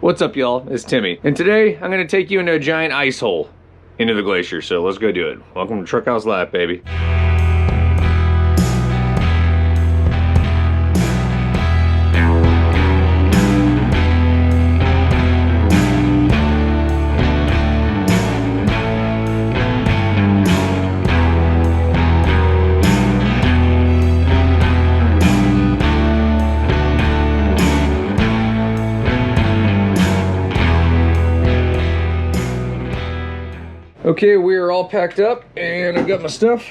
What's up, y'all? It's Timmy, and today I'm gonna take you into a giant ice hole into the glacier, so let's go do it. Welcome to Truck House Life, baby. Okay, we are all packed up and I've got my stuff.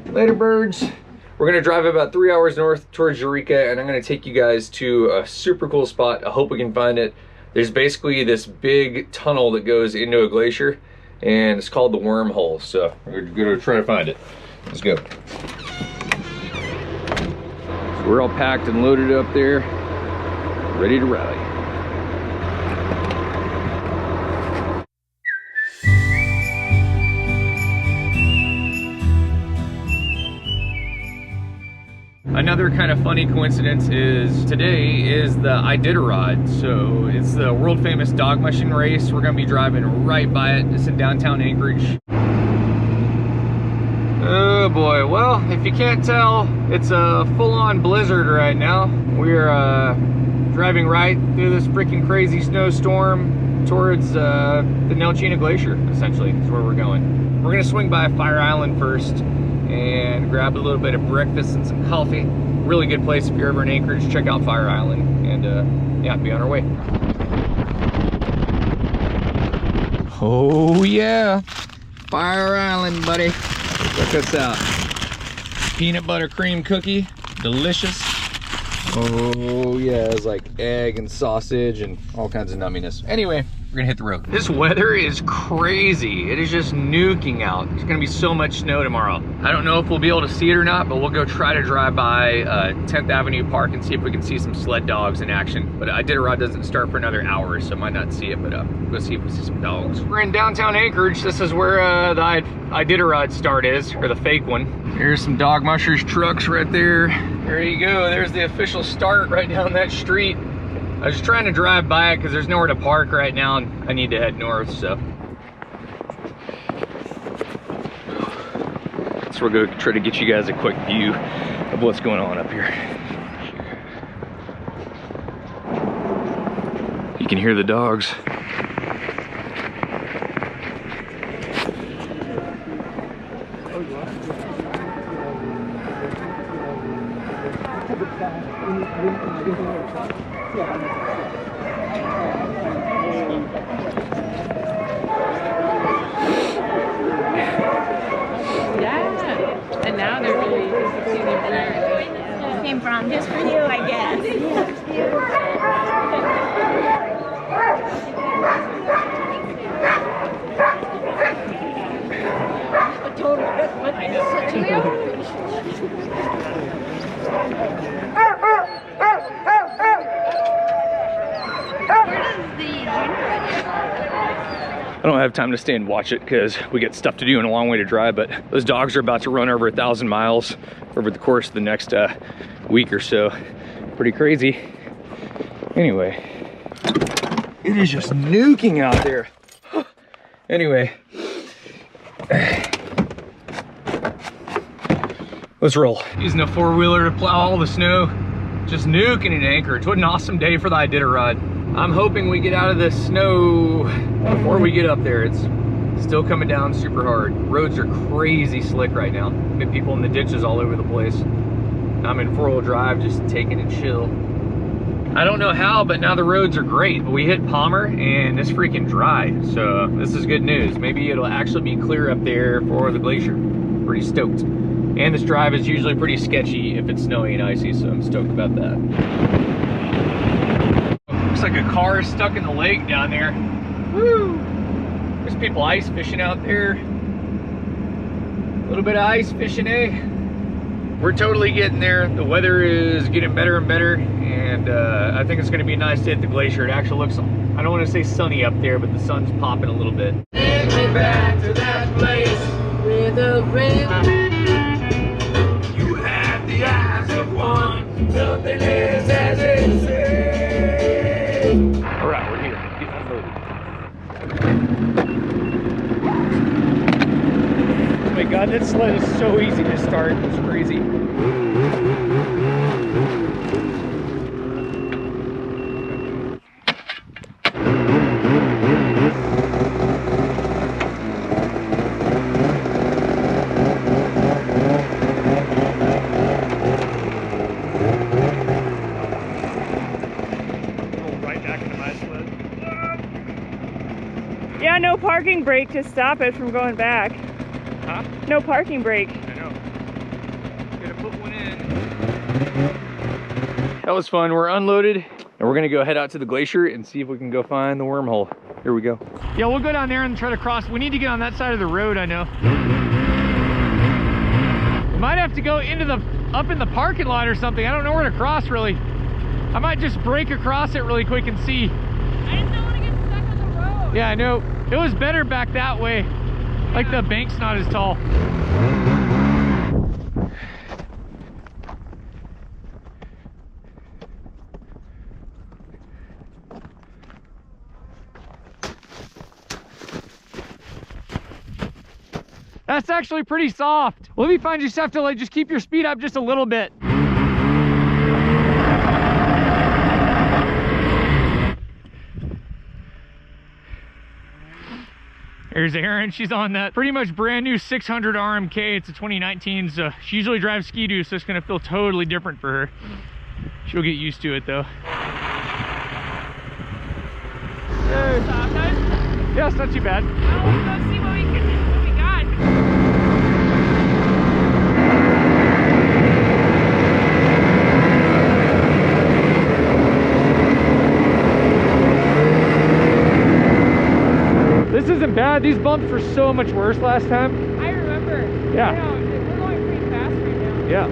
Later, birds. We're gonna drive about 3 hours north towards Eureka, and I'm gonna take you guys to a super cool spot. I hope we can find it. There's basically this big tunnel that goes into a glacier, and it's called the wormhole. So we're gonna try to find it. Let's go. So we're all packed and loaded up there, ready to rally. Another kind of funny coincidence is today is the Iditarod. So it's the world famous dog mushing race. We're gonna be driving right by it. It's in downtown Anchorage. Oh boy, well, if you can't tell, it's a full-on blizzard right now. We're driving right through this freaking crazy snowstorm towards the Nelchina Glacier, essentially, is where we're going. We're gonna swing by Fire Island first and grab a little bit of breakfast and some coffee. Really good place if you're ever in Anchorage. Check out Fire Island, and yeah, be on our way. Oh yeah, Fire Island, buddy. Check this out. Peanut butter cream cookie, delicious. Oh yeah, it's like egg and sausage and all kinds of numminess. Anyway, we're gonna hit the road. This weather is crazy. It is just nuking out. There's gonna be so much snow tomorrow. I don't know if we'll be able to see it or not, but we'll go try to drive by 10th Avenue Park and see if we can see some sled dogs in action. But Iditarod doesn't start for another hour, so I might not see it, but we'll see if we see some dogs. We're in downtown Anchorage. This is where the Iditarod start is, or the fake one. There's some dog mushers trucks right there. There you go. There's the official start right down that street. I was trying to drive by it because there's nowhere to park right now, and I need to head north, so. So we're going to try to get you guys a quick view of what's going on up here. You can hear the dogs. And now they're really came from just for you, I guess. A total I don't have time to stay and watch it because we get stuff to do and a long way to drive, but those dogs are about to run over 1,000 miles over the course of the next week or so. Pretty crazy. Anyway, it is just nuking out there. Anyway, let's roll. Using a four-wheeler to plow all the snow, just nuking in Anchorage. What an awesome day for the Iditarod. I'm hoping we get out of this snow before we get up there. It's still coming down super hard. Roads are crazy slick right now. Been people in the ditches all over the place. I'm in four-wheel drive, just taking it chill. I don't know how, but now the roads are great. We hit Palmer and it's freaking dry. So this is good news. Maybe it'll actually be clear up there for the glacier. Pretty stoked. And this drive is usually pretty sketchy if it's snowy and icy, so I'm stoked about that. Looks like a car is stuck in the lake down there. Woo! There's people ice fishing out there. A little bit of ice fishing, eh? We're totally getting there. The weather is getting better and better, and I think it's gonna be nice to hit the glacier. It actually looks, I don't wanna say sunny up there, but the sun's popping a little bit. Take me back to that place where the rain. You have the eyes of one, nothing is as it seems. All right, we're here. Let's get unloaded. Oh my god, that sled is so easy to start. It's crazy. Yeah, no parking brake to stop it from going back. Huh? No parking brake. I know. Gotta put one in. That was fun. We're unloaded and we're gonna go head out to the glacier and see if we can go find the wormhole. Here we go. Yeah, we'll go down there and try to cross. We need to get on that side of the road, I know. Might have to go into the, up in the parking lot or something. I don't know where to cross really. I might just break across it really quick and see. I just don't want to get stuck on the road. Yeah, I know. It was better back that way. Yeah. Like the bank's not as tall. That's actually pretty soft. Well, it'll be fine. You just have to like just keep your speed up just a little bit. Here's Erin. She's on that pretty much brand new 600 RMK. It's a 2019, so she usually drives Ski-Doo, so it's gonna feel totally different for her. She'll get used to it though. Hey. Yeah, it's not too bad. Well, we'll go see what we got. This isn't bad. These bumps were so much worse last time. I remember. Yeah. I know. We're going pretty fast right now. Yeah.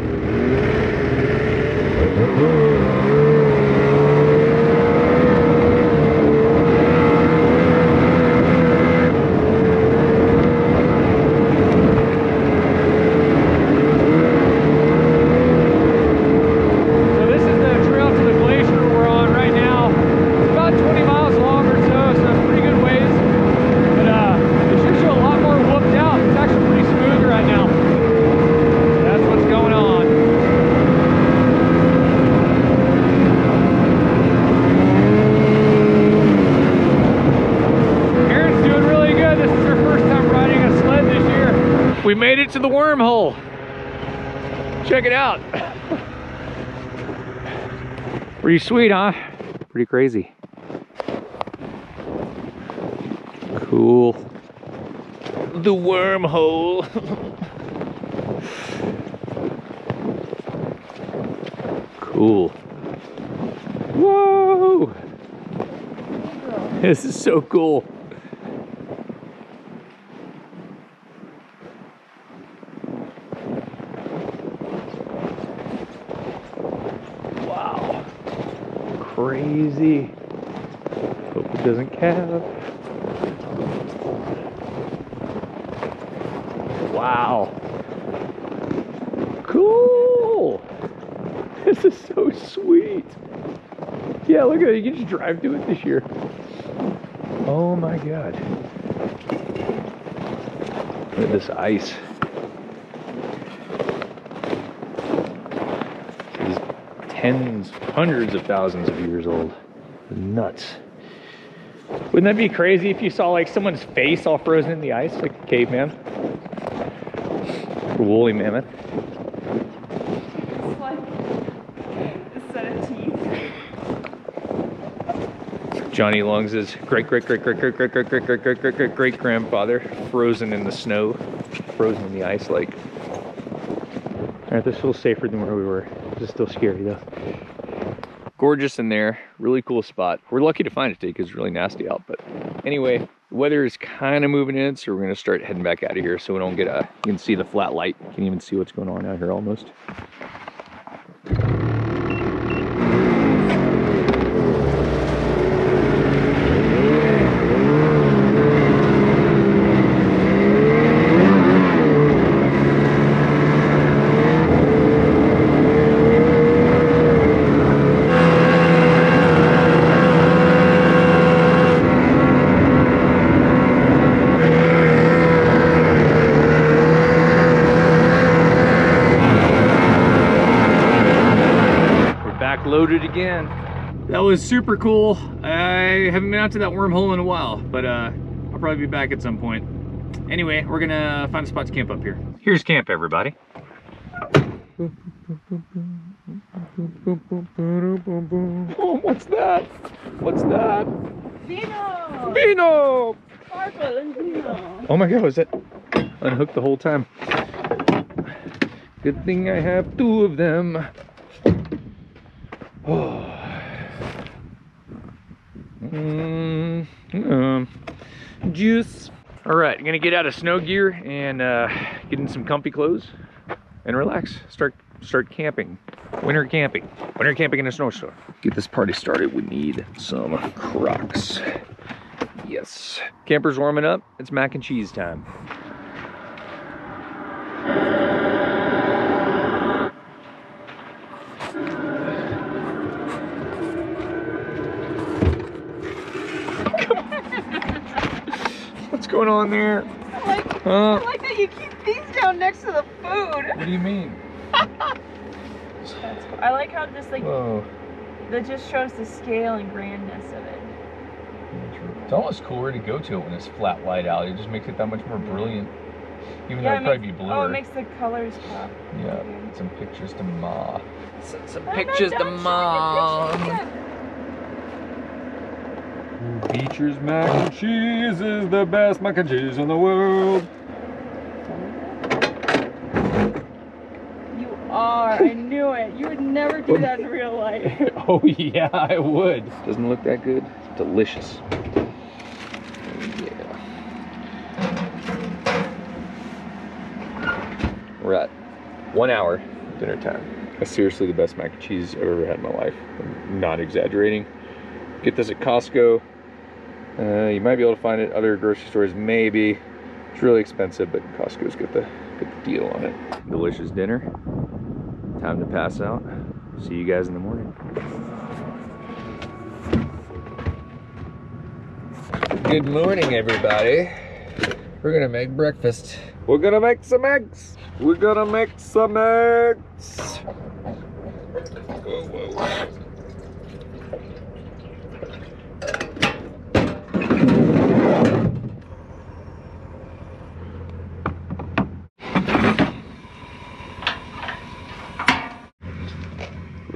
We made it to the wormhole. Check it out. Pretty sweet, huh? Pretty crazy. Cool. The wormhole. Cool. Whoa! This is so cool. Crazy. Hope it doesn't calve. Wow. Cool. This is so sweet. Yeah, look at it. You can just drive to it this year. Oh my god. Look at this ice. Tens, hundreds of thousands of years old. Nuts. Wouldn't that be crazy if you saw like someone's face all frozen in the ice, like a caveman? Or woolly mammoth. It's like a set of teeth. Johnny Lungs' great grandfather frozen in the snow, frozen in the ice like. Alright, this feels safer than where we were. This is still scary though. Gorgeous in there, really cool spot. We're lucky to find it today because it's really nasty out, but anyway, the weather is kind of moving in, so we're gonna start heading back out of here so we don't get you can see the flat light. You can even see what's going on out here almost. it again. That was super cool. I haven't been out to that wormhole in a while, but I'll probably be back at some point. Anyway, we're gonna find a spot to camp up here. Here's camp, everybody. Oh, what's that? What's that? Vino! Vino! Sparkle and vino. Oh my god, was that unhooked the whole time? Good thing I have 2 of them. Oh. Juice. All right, I'm gonna get out of snow gear and get in some comfy clothes and relax. Start camping. Winter camping in a snowstorm. Get this party started, we need some Crocs. Yes. Camper's warming up. It's mac and cheese time. What's going on there? I like that you keep these down next to the food. What do you mean? That's cool. I like how this that just shows the scale and grandness of it. It's almost cooler to go to it when it's flat white out. It just makes it that much more brilliant. Even though it'd probably be bluer. Oh, it makes the colors pop. Yeah, some pictures to Ma. Some I'm pictures not to done Mom. showing the Beecher's mac and cheese is the best mac and cheese in the world. You are. I knew it. You would never do that in real life. Oh yeah, I would. Doesn't look that good. It's delicious. Yeah. We're at 1 hour dinner time. That's seriously the best mac and cheese I've ever had in my life. I'm not exaggerating. Get this at Costco. You might be able to find it at other grocery stores, maybe. It's really expensive, but Costco's got the deal on it. Delicious dinner. Time to pass out. See you guys in the morning. Good morning, everybody. We're gonna make breakfast. We're gonna make some eggs. We're gonna make some eggs. Whoa, whoa.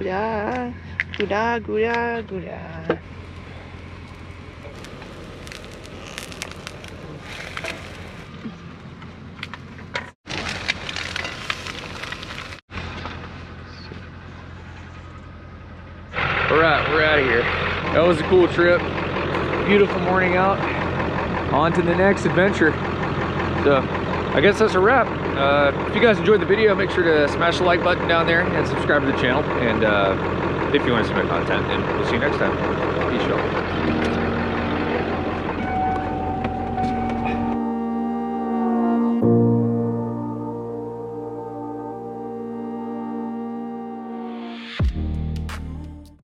Gouda, gouda, gouda, gouda. Alright, we're out of here. That was a cool trip. Beautiful morning out. On to the next adventure. So, I guess that's a wrap. If you guys enjoyed the video, make sure to smash the like button down there and subscribe to the channel. And if you want to see my content, and we'll see you next time. Peace, y'all.